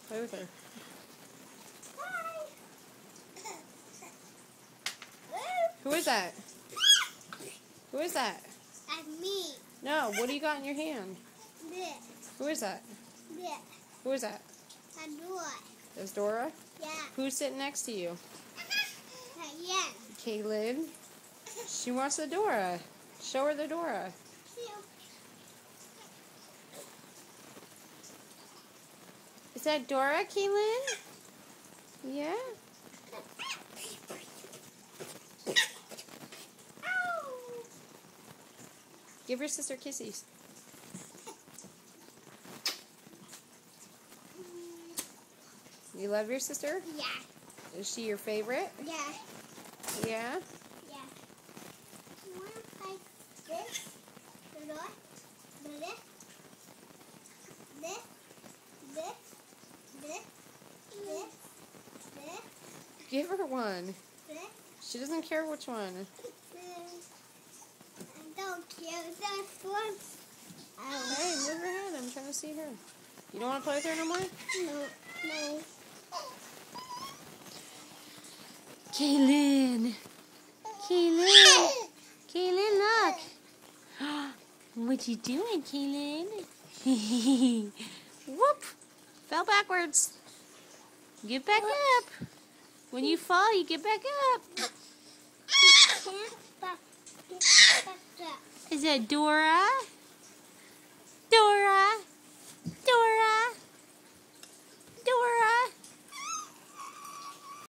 Play with her. Who is that? Who is that? That's me. No, what do you got in your hand? This. Who is that? This. Who is that? A door. Is Dora? Yeah. Who's sitting next to you? Yeah. Kaylin. She wants the Dora. Show her the Dora. Is that Dora, Kaylin? Yeah? Give your sister kisses. You love your sister? Yeah. Is she your favorite? Yeah. Yeah? Yeah. You want to play this? The door? This? This? This? This? This? This? Give her one. This? She doesn't care which one. I don't care. That's one. Hey, move her head. I'm trying to see her. You don't want to play with her no more? No. No. Kaylin. Kaylin. Kaylin, look. What you doing, Kaylin? Whoop. Fell backwards. Get back up. When you fall, you get back up. Is that Dora? Dora?